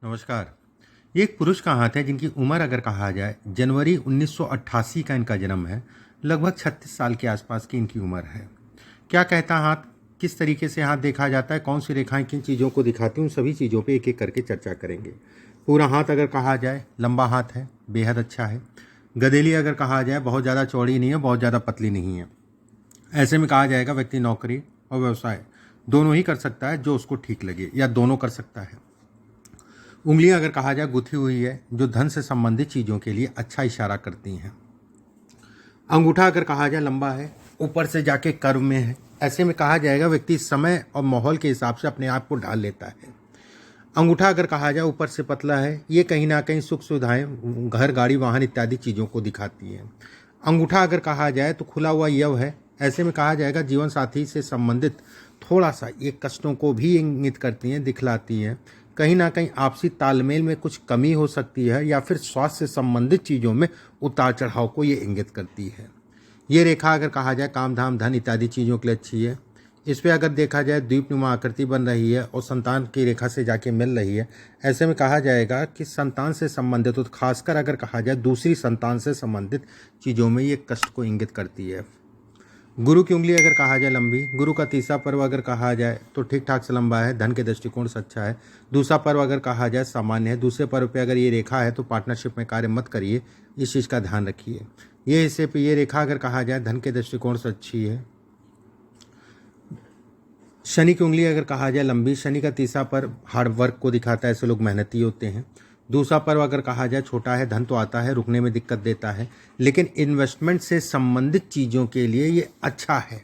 नमस्कार। ये एक पुरुष का हाथ है जिनकी उम्र अगर कहा जाए जनवरी 1988 का इनका जन्म है। लगभग 36 साल के आसपास की इनकी उम्र है। क्या कहता हाथ, किस तरीके से हाथ देखा जाता है, कौन सी रेखाएं किन चीज़ों को दिखाती हैं, उन सभी चीज़ों पे एक एक करके चर्चा करेंगे। पूरा हाथ अगर कहा जाए लंबा हाथ है, बेहद अच्छा है। गदेली अगर कहा जाए बहुत ज़्यादा चौड़ी नहीं है, बहुत ज़्यादा पतली नहीं है। ऐसे में कहा जाएगा व्यक्ति नौकरी और व्यवसाय दोनों ही कर सकता है, जो उसको ठीक लगे, या दोनों कर सकता है। उंगलियां अगर कहा जाए गुथी हुई है, जो धन से संबंधित चीज़ों के लिए अच्छा इशारा करती हैं। अंगूठा अगर कहा जाए लंबा है, ऊपर से जाके कर्व में है। ऐसे में कहा जाएगा व्यक्ति समय और माहौल के हिसाब से अपने आप को ढाल लेता है। अंगूठा अगर कहा जाए ऊपर से पतला है, ये कहीं ना कहीं सुख सुविधाएं, घर गाड़ी वाहन इत्यादि चीज़ों को दिखाती है। अंगूठा अगर कहा जाए तो खुला हुआ यव है। ऐसे में कहा जाएगा जीवन साथी से संबंधित थोड़ा सा ये कष्टों को भी इंगित करती हैं, दिखलाती हैं। कहीं ना कहीं आपसी तालमेल में कुछ कमी हो सकती है, या फिर स्वास्थ्य से संबंधित चीज़ों में उतार चढ़ाव को ये इंगित करती है। ये रेखा अगर कहा जाए काम धाम धन इत्यादि चीज़ों के लिए अच्छी है। इस पे अगर देखा जाए द्वीपनुमा आकृति बन रही है और संतान की रेखा से जाके मिल रही है। ऐसे में कहा जाएगा कि संतान से संबंधित, तो खासकर अगर कहा जाए दूसरी संतान से संबंधित चीज़ों में ये कष्ट को इंगित करती है। गुरु की उंगली अगर कहा जाए लंबी, गुरु का तीसरा पर्व अगर कहा जाए तो ठीक ठाक से लंबा है, धन के दृष्टिकोण से अच्छा है। दूसरा पर्व अगर कहा जाए सामान्य है। दूसरे पर्व पे अगर ये रेखा है तो पार्टनरशिप में कार्य मत करिए, इस चीज़ का ध्यान रखिए। ये हिस्से पे ये रेखा अगर कहा जाए धन के दृष्टिकोण से अच्छी है। शनि की उंगली अगर कहा जाए लंबी, शनि का तीसरा पर्व हार्ड वर्क को दिखाता है, ऐसे लोग मेहनती होते हैं। दूसरा पर्व अगर कहा जाए छोटा है, धन तो आता है, रुकने में दिक्कत देता है, लेकिन इन्वेस्टमेंट से संबंधित चीज़ों के लिए ये अच्छा है।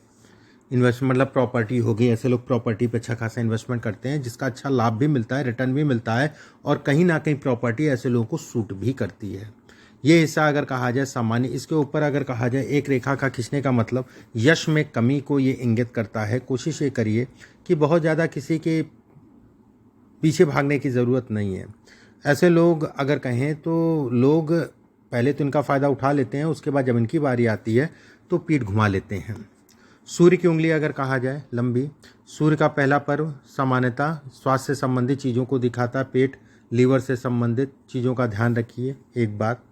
इन्वेस्टमेंट मतलब प्रॉपर्टी होगी, ऐसे लोग प्रॉपर्टी पे अच्छा खासा इन्वेस्टमेंट करते हैं, जिसका अच्छा लाभ भी मिलता है, रिटर्न भी मिलता है, और कहीं ना कहीं प्रॉपर्टी ऐसे लोगों को सूट भी करती है। ये हिस्सा अगर कहा जाए सामान्य। इसके ऊपर अगर कहा जाए एक रेखा का खींचने का मतलब यश में कमी को ये इंगित करता है। कोशिश ये करिए कि बहुत ज़्यादा किसी के पीछे भागने की ज़रूरत नहीं है। ऐसे लोग अगर कहें तो लोग पहले तो इनका फ़ायदा उठा लेते हैं, उसके बाद जब इनकी बारी आती है तो पीठ घुमा लेते हैं। सूर्य की उंगली अगर कहा जाए लंबी, सूर्य का पहला पर्व सामान्यतः स्वास्थ्य से संबंधित चीज़ों को दिखाता है। पेट लीवर से संबंधित चीज़ों का ध्यान रखिए, एक बात।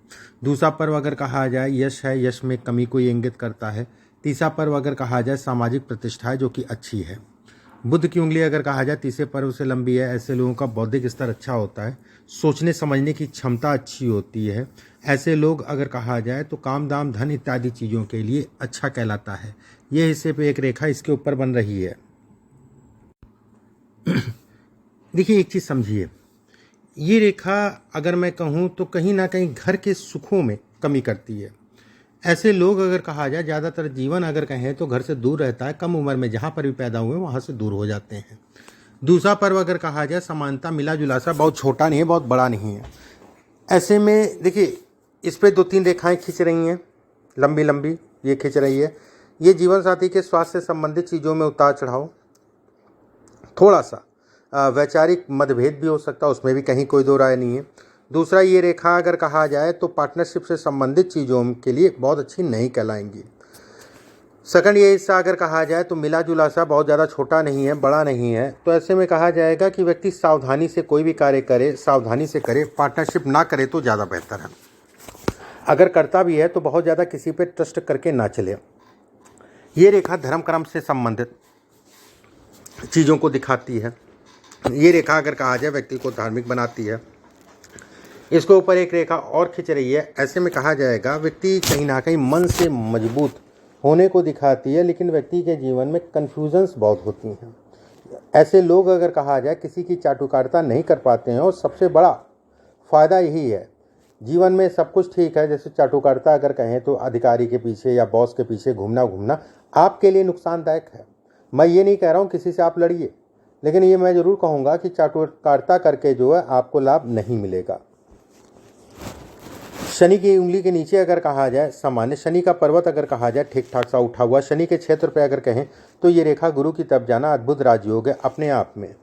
दूसरा पर्व अगर कहा जाए यश है, यश में कमी को ये इंगित करता है। तीसरा पर्व अगर कहा जाए सामाजिक प्रतिष्ठा है, जो कि अच्छी है। बुध की उंगली अगर कहा जाए तीसरे पर्व से लंबी है। ऐसे लोगों का बौद्धिक स्तर अच्छा होता है, सोचने समझने की क्षमता अच्छी होती है। ऐसे लोग अगर कहा जाए तो काम दाम धन इत्यादि चीज़ों के लिए अच्छा कहलाता है। ये हिस्से पे एक रेखा इसके ऊपर बन रही है। देखिए एक चीज़ समझिए, ये रेखा अगर मैं कहूँ तो कहीं ना कहीं घर के सुखों में कमी करती है। ऐसे लोग अगर कहा जाए ज़्यादातर जीवन अगर कहें तो घर से दूर रहता है, कम उम्र में जहाँ पर भी पैदा हुए वहाँ से दूर हो जाते हैं। दूसरा पर्व अगर कहा जाए समानता, मिला जुला सा, बहुत छोटा नहीं है, बहुत बड़ा नहीं है। ऐसे में देखिए इस पे 2-3 रेखाएं खींच रही हैं, लंबी लंबी ये खींच रही है। ये जीवन साथी के स्वास्थ्य से संबंधित चीज़ों में उतार चढ़ाव, थोड़ा सा वैचारिक मतभेद भी हो सकता है, उसमें भी कहीं कोई दो राय नहीं है। दूसरा ये रेखा अगर कहा जाए तो पार्टनरशिप से संबंधित चीज़ों के लिए बहुत अच्छी नहीं कहलाएंगी। सेकंड ये हिस्सा अगर कहा जाए तो मिला जुला सा, बहुत ज़्यादा छोटा नहीं है, बड़ा नहीं है। तो ऐसे में कहा जाएगा कि व्यक्ति सावधानी से कोई भी कार्य करे, सावधानी से करे, पार्टनरशिप ना करे तो ज़्यादा बेहतर है। अगर करता भी है तो बहुत ज़्यादा किसी पे ट्रस्ट करके ना चले। ये रेखा धर्म कर्म से संबंधित चीज़ों को दिखाती है। ये रेखा अगर कहा जाए व्यक्ति को धार्मिक बनाती है। इसके ऊपर एक रेखा और खिंच रही है। ऐसे में कहा जाएगा व्यक्ति कहीं ना कहीं मन से मजबूत होने को दिखाती है, लेकिन व्यक्ति के जीवन में कन्फ्यूजन्स बहुत होती हैं। ऐसे लोग अगर कहा जाए किसी की चाटुकारिता नहीं कर पाते हैं, और सबसे बड़ा फ़ायदा यही है। जीवन में सब कुछ ठीक है, जैसे चाटुकारिता अगर कहें तो अधिकारी के पीछे या बॉस के पीछे घूमना आपके लिए नुकसानदायक है। मैं ये नहीं कह रहा हूँ किसी से आप लड़िए, लेकिन ये मैं ज़रूर कहूँगा कि चाटुकारिता करके जो है आपको लाभ नहीं मिलेगा। शनि की उंगली के नीचे अगर कहा जाए सामान्य, शनि का पर्वत अगर कहा जाए ठीक ठाक सा उठा हुआ, शनि के क्षेत्र पे अगर कहें तो ये रेखा गुरु की तरफ जाना अद्भुत राजयोग है अपने आप में।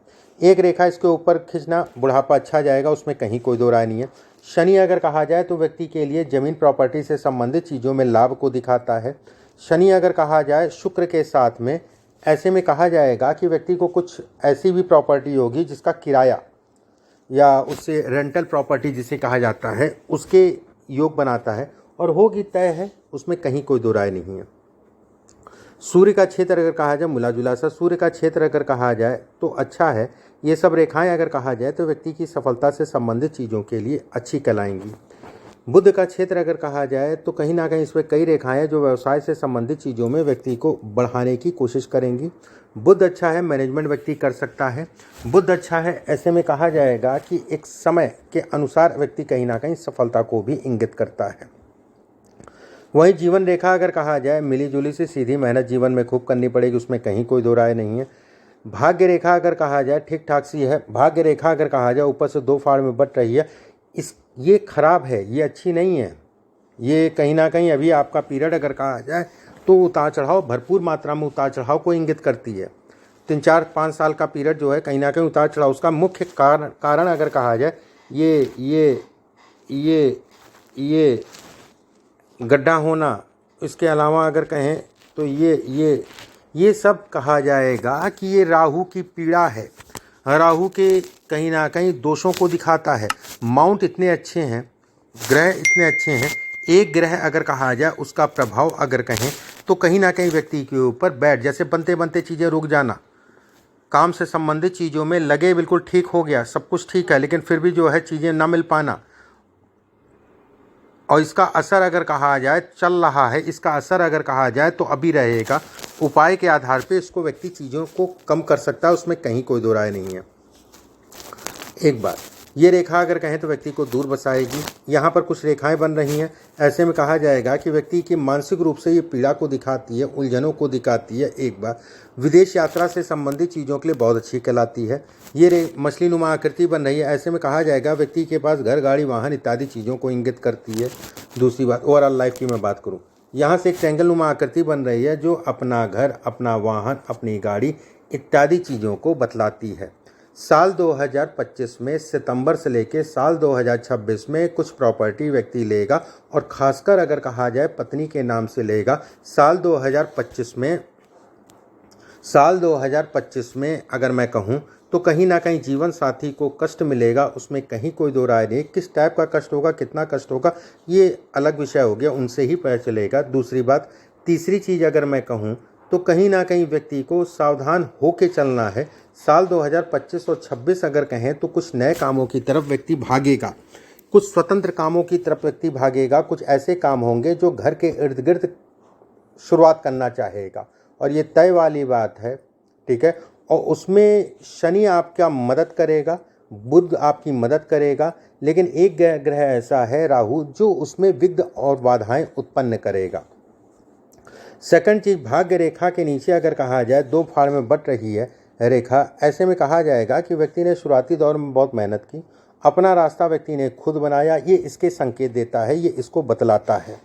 एक रेखा इसके ऊपर खींचना, बुढ़ापा अच्छा जाएगा, उसमें कहीं कोई दो राय नहीं है। शनि अगर कहा जाए तो व्यक्ति के लिए जमीन प्रॉपर्टी से संबंधित चीज़ों में लाभ को दिखाता है। शनि अगर कहा जाए शुक्र के साथ में, ऐसे में कहा जाएगा कि व्यक्ति को कुछ ऐसी भी प्रॉपर्टी होगी जिसका किराया या उससे रेंटल प्रॉपर्टी जिसे कहा जाता है उसके योग बनाता है और होगी तय है, उसमें कहीं कोई दो राय नहीं है। सूर्य का क्षेत्र अगर कहा जाए, मिला जुला सा सूर्य का क्षेत्र अगर कहा जाए तो अच्छा है। ये सब रेखाएं अगर कहा जाए तो व्यक्ति की सफलता से संबंधित चीज़ों के लिए अच्छी कहलाएंगी। बुध का क्षेत्र अगर कहा जाए तो कहीं ना कहीं इसमें कई रेखाएं जो व्यवसाय से संबंधित चीज़ों में व्यक्ति को बढ़ाने की कोशिश करेंगी। बुध अच्छा है, मैनेजमेंट व्यक्ति कर सकता है। बुध अच्छा है, ऐसे में कहा जाएगा कि एक समय के अनुसार व्यक्ति कहीं ना कहीं सफलता को भी इंगित करता है। वहीं जीवन रेखा अगर कहा जाए, मिली जुली से सीधी मेहनत जीवन में खूब करनी पड़ेगी, उसमें कहीं कोई दो राय नहीं है। भाग्य रेखा अगर कहा जाए ठीक ठाक सी है। भाग्य रेखा अगर कहा जाए ऊपर से दो फाड़ में बट रही है, ये खराब है, ये अच्छी नहीं है। ये कहीं ना कहीं अभी आपका पीरियड अगर कहा जाए तो उतार चढ़ाव, भरपूर मात्रा में उतार चढ़ाव को इंगित करती है। 3-4-5 साल का पीरियड जो है कहीं ना कहीं उतार चढ़ाव, उसका मुख्य कारण अगर कहा जाए ये गड्ढा होना, इसके अलावा अगर कहें तो ये सब कहा जाएगा कि ये राहु की पीड़ा है। राहु के कहीं ना कहीं दोषों को दिखाता है। माउंट इतने अच्छे हैं, ग्रह इतने अच्छे हैं, एक ग्रह अगर कहा जाए उसका प्रभाव अगर कहें तो कहीं ना कहीं व्यक्ति के ऊपर बैठ, जैसे बनते बनते चीज़ें रुक जाना, काम से संबंधित चीज़ों में लगे बिल्कुल ठीक हो गया, सब कुछ ठीक है, लेकिन फिर भी जो है चीज़ें ना मिल पाना, और इसका असर अगर कहा जाए चल रहा है, इसका असर अगर कहा जाए तो अभी रहेगा। उपाय के आधार पे इसको व्यक्ति चीज़ों को कम कर सकता है, उसमें कहीं कोई दो राय नहीं है। एक बार ये रेखा अगर कहें तो व्यक्ति को दूर बसाएगी। यहाँ पर कुछ रेखाएं बन रही हैं, ऐसे में कहा जाएगा कि व्यक्ति की मानसिक रूप से ये पीड़ा को दिखाती है, उलझनों को दिखाती है। एक बार विदेश यात्रा से संबंधित चीज़ों के लिए बहुत अच्छी कहलाती है। ये मछली नुमा आकृति बन रही है, ऐसे में कहा जाएगा व्यक्ति के पास घर, गाड़ी, वाहन इत्यादि चीज़ों को इंगित करती है। दूसरी बात, ओवरऑल लाइफ की मैं बात करूँ, यहाँ से एक ट्रायंगल नुमा आकृति बन रही है जो अपना घर, अपना वाहन, अपनी गाड़ी इत्यादि चीज़ों को बतलाती है। साल 2025 में सितंबर से लेकर साल 2026 में कुछ प्रॉपर्टी व्यक्ति लेगा, और खासकर अगर कहा जाए पत्नी के नाम से लेगा। साल 2025 में अगर मैं कहूँ तो कहीं ना कहीं जीवन साथी को कष्ट मिलेगा, उसमें कहीं कोई दो राय नहीं। किस टाइप का कष्ट होगा, कितना कष्ट होगा, ये अलग विषय हो गया, उनसे ही पता चलेगा। दूसरी बात, तीसरी चीज़ अगर मैं कहूँ तो कहीं ना कहीं व्यक्ति को सावधान होकर चलना है। साल 2025 और 26 अगर कहें तो कुछ नए कामों की तरफ व्यक्ति भागेगा, कुछ स्वतंत्र कामों की तरफ व्यक्ति भागेगा। कुछ ऐसे काम होंगे जो घर के इर्द गिर्द शुरुआत करना चाहेगा, और ये तय वाली बात है, ठीक है। और उसमें शनि आपका मदद करेगा, बुध आपकी मदद करेगा, लेकिन एक ग्रह ऐसा है राहु जो उसमें विघ्न और बाधाएं उत्पन्न करेगा। सेकंड चीज, भाग्य रेखा के नीचे अगर कहा जाए दो फाड़ में बट रही है रेखा, ऐसे में कहा जाएगा कि व्यक्ति ने शुरुआती दौर में बहुत मेहनत की, अपना रास्ता व्यक्ति ने खुद बनाया, ये इसके संकेत देता है, ये इसको बतलाता है।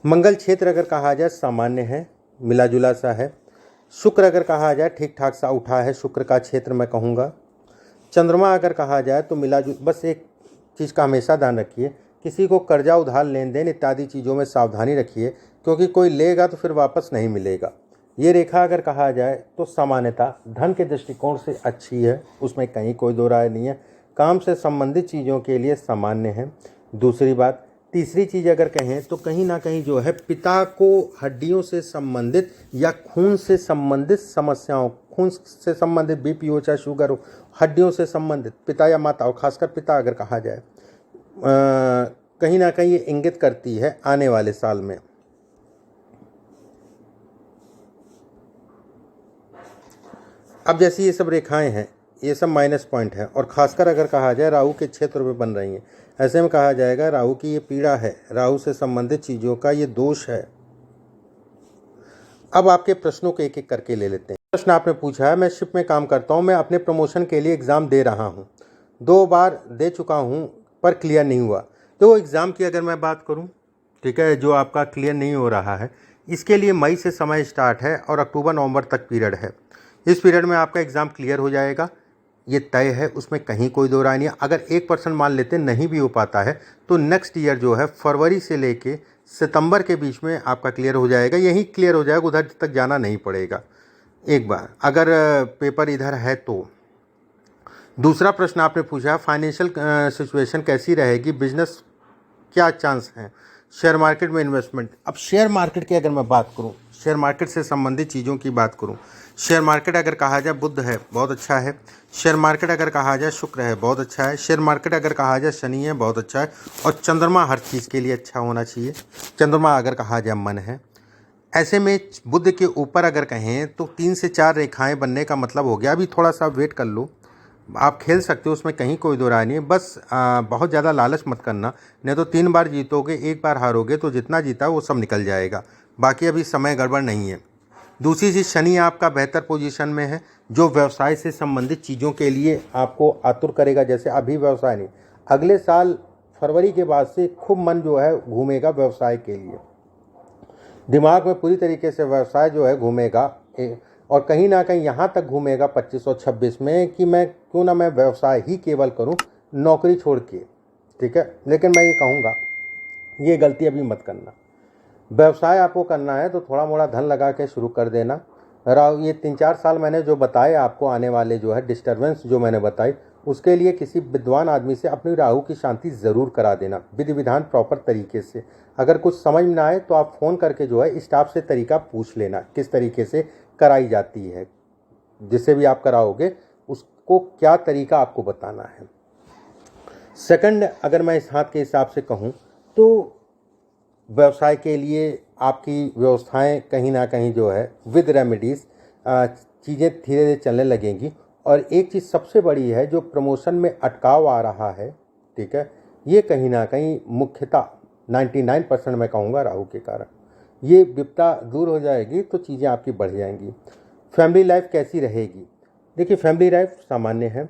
मंगल क्षेत्र अगर कहा जाए सामान्य है, मिला जुला सा है। शुक्र अगर कहा जाए ठीक ठाक सा उठा है, शुक्र का क्षेत्र मैं कहूँगा। चंद्रमा अगर कहा जाए तो बस एक चीज़ का हमेशा ध्यान रखिए, किसी को कर्जा उधार लेन देन इत्यादि चीज़ों में सावधानी रखिए, क्योंकि कोई लेगा तो फिर वापस नहीं मिलेगा। ये रेखा अगर कहा जाए तो सामान्यता धन के दृष्टिकोण से अच्छी है, उसमें कहीं कोई दो राय नहीं है। काम से संबंधित चीज़ों के लिए सामान्य है। दूसरी बात, तीसरी चीज़ अगर कहें तो कहीं ना कहीं जो है पिता को हड्डियों से संबंधित या खून से संबंधित समस्याओं, खून से संबंधित बीपी हो चाहे शुगर हो, हड्डियों से संबंधित पिता या माता, और खासकर पिता अगर कहा जाए, कहीं ना कहीं ये इंगित करती है आने वाले साल में। अब जैसी ये सब रेखाएं हैं, ये सब माइनस पॉइंट है, और खासकर अगर कहा जाए राहु के क्षेत्र में बन रही हैं, ऐसे में कहा जाएगा राहु की ये पीड़ा है, राहु से संबंधित चीज़ों का ये दोष है। अब आपके प्रश्नों को एक एक करके ले लेते हैं। प्रश्न आपने पूछा है, मैं शिप में काम करता हूँ, मैं अपने प्रमोशन के लिए एग्ज़ाम दे रहा हूँ, 2 बार दे चुका हूँ पर क्लियर नहीं हुआ। तो एग्ज़ाम की अगर मैं बात करूँ, ठीक है, जो आपका क्लियर नहीं हो रहा है, इसके लिए मई से समय स्टार्ट है और अक्टूबर नवंबर तक पीरियड है। इस पीरियड में आपका एग्ज़ाम क्लियर हो जाएगा, ये तय है, उसमें कहीं कोई दो राय नहीं है। अगर 1% मान लेते नहीं भी हो पाता है तो नेक्स्ट ईयर जो है फरवरी से लेके सितंबर के बीच में आपका क्लियर हो जाएगा, यही क्लियर हो जाएगा, उधर तक जाना नहीं पड़ेगा। एक बार अगर पेपर इधर है तो दूसरा प्रश्न आपने पूछा फाइनेंशियल सिचुएशन कैसी रहेगी, बिजनेस क्या चांस हैं, शेयर मार्केट में इन्वेस्टमेंट। अब शेयर मार्केट की अगर मैं बात करूं, शेयर मार्केट से संबंधित चीज़ों की बात करूं, शेयर मार्केट अगर कहा जाए बुध है बहुत अच्छा है, शेयर मार्केट अगर कहा जाए शुक्र है बहुत अच्छा है, शेयर मार्केट अगर कहा जाए शनि है बहुत अच्छा है, और चंद्रमा हर चीज़ के लिए अच्छा होना चाहिए। चंद्रमा अगर कहा जाए मन है। ऐसे में बुध के ऊपर अगर कहें तो 3 से 4 रेखाएं बनने का मतलब हो गया। अभी थोड़ा सा वेट कर लो, आप खेल सकते हो, उसमें कहीं कोई दो राय नहीं है। बस बहुत ज़्यादा लालच मत करना, नहीं तो 3 बार जीतोगे 1 बार हारोगे तो जितना जीता वो सब निकल जाएगा। बाकी अभी समय गड़बड़ नहीं है। दूसरी चीज़, शनि आपका बेहतर पोजीशन में है, जो व्यवसाय से संबंधित चीज़ों के लिए आपको आतुर करेगा। जैसे अभी व्यवसाय नहीं, अगले साल फरवरी के बाद से खूब मन जो है घूमेगा व्यवसाय के लिए, दिमाग में पूरी तरीके से व्यवसाय जो है घूमेगा। और कहीं ना कहीं यहाँ तक घूमेगा 25 और 26 में कि मैं क्यों ना मैं व्यवसाय ही केवल करूँ, नौकरी छोड़ के। ठीक है, लेकिन मैं ये कहूँगा ये गलती अभी मत करना। व्यवसाय आपको करना है तो थोड़ा मोड़ा धन लगा के शुरू कर देना। राहु ये 3-4 साल मैंने जो बताए आपको आने वाले जो है डिस्टर्बेंस जो मैंने बताई, उसके लिए किसी विद्वान आदमी से अपनी राहु की शांति ज़रूर करा देना, विधि विधान प्रॉपर तरीके से। अगर कुछ समझ में ना आए तो आप फ़ोन करके जो है स्टाफ से तरीका पूछ लेना किस तरीके से कराई जाती है। जिससे भी आप कराओगे उसको क्या तरीका आपको बताना है। सेकंड, अगर मैं इस हाथ के हिसाब से कहूँ तो व्यवसाय के लिए आपकी व्यवस्थाएं कहीं ना कहीं जो है विद रेमेडीज़ चीज़ें धीरे धीरे चलने लगेंगी। और एक चीज़ सबसे बड़ी है, जो प्रमोशन में अटकाव आ रहा है, ठीक है, ये कहीं ना कहीं मुख्यतः 99% मैं कहूँगा राहु के कारण ये विपदा दूर हो जाएगी, तो चीज़ें आपकी बढ़ जाएंगी। फैमिली लाइफ कैसी रहेगी? देखिए, फैमिली लाइफ सामान्य है,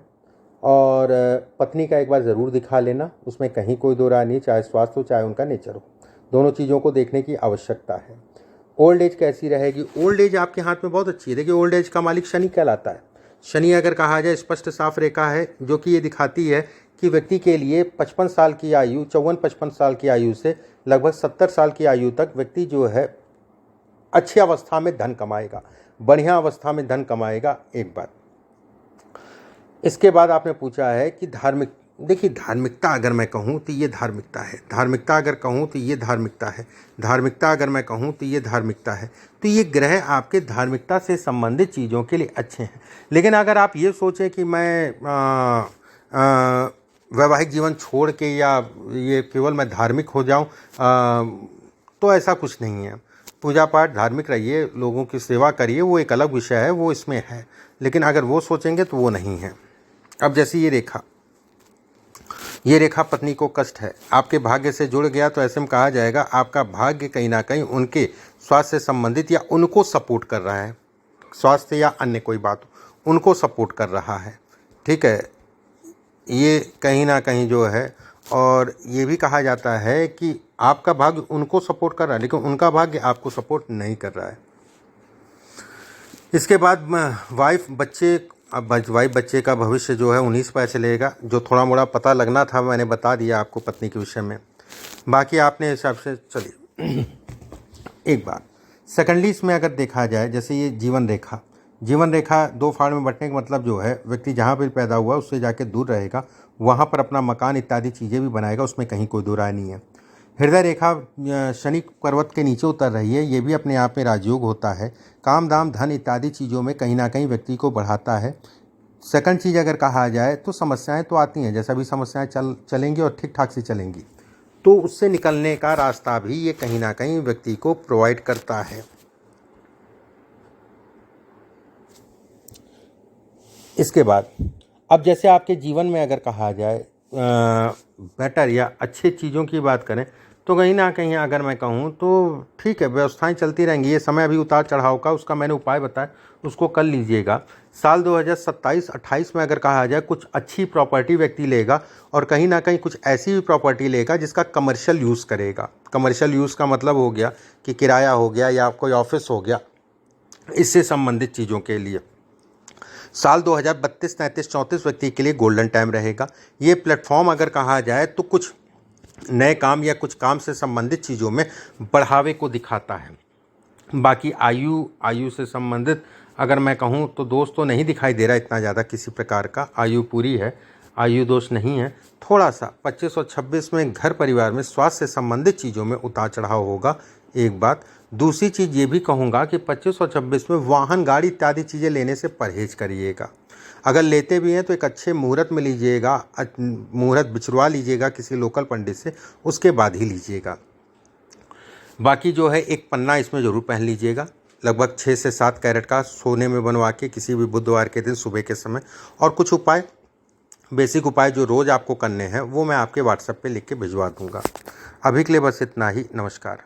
और पत्नी का एक बार ज़रूर दिखा लेना, उसमें कहीं कोई दो राय नहीं, चाहे स्वास्थ्य हो चाहे उनका नेचर हो, दोनों चीज़ों को देखने की आवश्यकता है। ओल्ड एज कैसी रहेगी? ओल्ड एज आपके हाथ में बहुत अच्छी है। देखिए, ओल्ड एज का मालिक शनि कहलाता है। शनि अगर कहा जाए स्पष्ट साफ रेखा है, जो कि ये दिखाती है कि व्यक्ति के लिए 55 साल की आयु, 54-55 साल की आयु से लगभग 70 साल की आयु तक व्यक्ति जो है अच्छी अवस्था में धन कमाएगा, बढ़िया अवस्था में धन कमाएगा। एक बात। इसके बाद आपने पूछा है कि धार्मिक, देखिए धार्मिकता अगर मैं कहूँ तो ये धार्मिकता है, धार्मिकता अगर कहूँ तो ये धार्मिकता है, धार्मिकता अगर मैं कहूँ तो ये धार्मिकता है। तो ये ग्रह आपके धार्मिकता से संबंधित चीज़ों के लिए अच्छे हैं। लेकिन अगर आप ये सोचें कि मैं वैवाहिक जीवन छोड़ के या ये केवल मैं धार्मिक हो जाऊँ, तो ऐसा कुछ नहीं है। पूजा पाठ धार्मिक रहिए, लोगों की सेवा करिए, वो एक अलग विषय है, वो इसमें है। लेकिन अगर वो सोचेंगे तो वो नहीं है। अब जैसे ये रेखा पत्नी को कष्ट है, आपके भाग्य से जुड़ गया, तो ऐसे में कहा जाएगा आपका भाग्य कहीं ना कहीं उनके स्वास्थ्य से संबंधित या उनको सपोर्ट कर रहा है, स्वास्थ्य या अन्य कोई बात उनको सपोर्ट कर रहा है। ठीक है, ये कहीं ना कहीं जो है, और ये भी कहा जाता है कि आपका भाग्य उनको सपोर्ट कर रहा है लेकिन उनका भाग्य आपको सपोर्ट नहीं कर रहा है। इसके बाद वाइफ बच्चे, अब वाइफ बच्चे का भविष्य जो है 19 पैसे लेगा। जो थोड़ा मोड़ा पता लगना था मैंने बता दिया आपको पत्नी के विषय में, बाकी आपने हिसाब से चलिए। एक बात, सेकेंडली इसमें अगर देखा जाए, जैसे ये जीवन रेखा 2 फाड़ में बंटने का मतलब जो है व्यक्ति जहाँ पर पैदा हुआ उससे जाके दूर रहेगा, वहाँ पर अपना मकान इत्यादि चीज़ें भी बनाएगा, उसमें कहीं कोई दो राय नहीं है। हृदय रेखा शनि पर्वत के नीचे उतर रही है, ये भी अपने आप में राजयोग होता है, काम दाम धन इत्यादि चीज़ों में कहीं ना कहीं व्यक्ति को बढ़ाता है। सेकंड चीज़ अगर कहा जाए तो समस्याएं तो आती हैं, जैसा भी समस्याएं चलेंगी और ठीक ठाक से चलेंगी, तो उससे निकलने का रास्ता भी ये कहीं ना कहीं व्यक्ति को प्रोवाइड करता है। इसके बाद अब जैसे आपके जीवन में अगर कहा जाए बेटर या अच्छे चीज़ों की बात करें, तो कहीं ना कहीं अगर मैं कहूँ तो ठीक है, व्यवस्थाएं चलती रहेंगी। ये समय अभी उतार चढ़ाव का, उसका मैंने उपाय बताया, उसको कर लीजिएगा। साल 2027-28 में अगर कहा जाए कुछ अच्छी प्रॉपर्टी व्यक्ति लेगा, और कहीं ना कहीं कुछ ऐसी भी प्रॉपर्टी लेगा जिसका कमर्शियल यूज़ करेगा। कमर्शियल यूज़ का मतलब हो गया कि किराया हो गया या कोई ऑफिस हो गया, इससे संबंधित चीज़ों के लिए। साल 2032, 33, 34 व्यक्ति के लिए गोल्डन टाइम रहेगा। ये प्लेटफॉर्म अगर कहा जाए तो कुछ नए काम या कुछ काम से संबंधित चीज़ों में बढ़ावे को दिखाता है। बाकी आयु से संबंधित अगर मैं कहूँ तो दोष तो नहीं दिखाई दे रहा इतना ज़्यादा किसी प्रकार का, आयु पूरी है, आयु दोष नहीं है। थोड़ा सा 25 और 26 में घर परिवार में स्वास्थ्य से संबंधित चीज़ों में उतार चढ़ाव होगा, एक बात। दूसरी चीज़ ये भी कहूँगा कि 25 और 26 में वाहन गाड़ी इत्यादि चीज़ें लेने से परहेज करिएगा। अगर लेते भी हैं तो एक अच्छे मुहूर्त में लीजिएगा, मुहूर्त बिछवा लीजिएगा किसी लोकल पंडित से, उसके बाद ही लीजिएगा। बाकी जो है एक पन्ना इसमें ज़रूर पहन लीजिएगा, लगभग 6 से 7 कैरेट का, सोने में बनवा के किसी भी बुधवार के दिन सुबह के समय। और कुछ उपाय, बेसिक उपाय जो रोज़ आपको करने हैं वो मैं आपके व्हाट्सएप पे लिख के भिजवा दूंगा। अभी के लिए बस इतना ही। नमस्कार।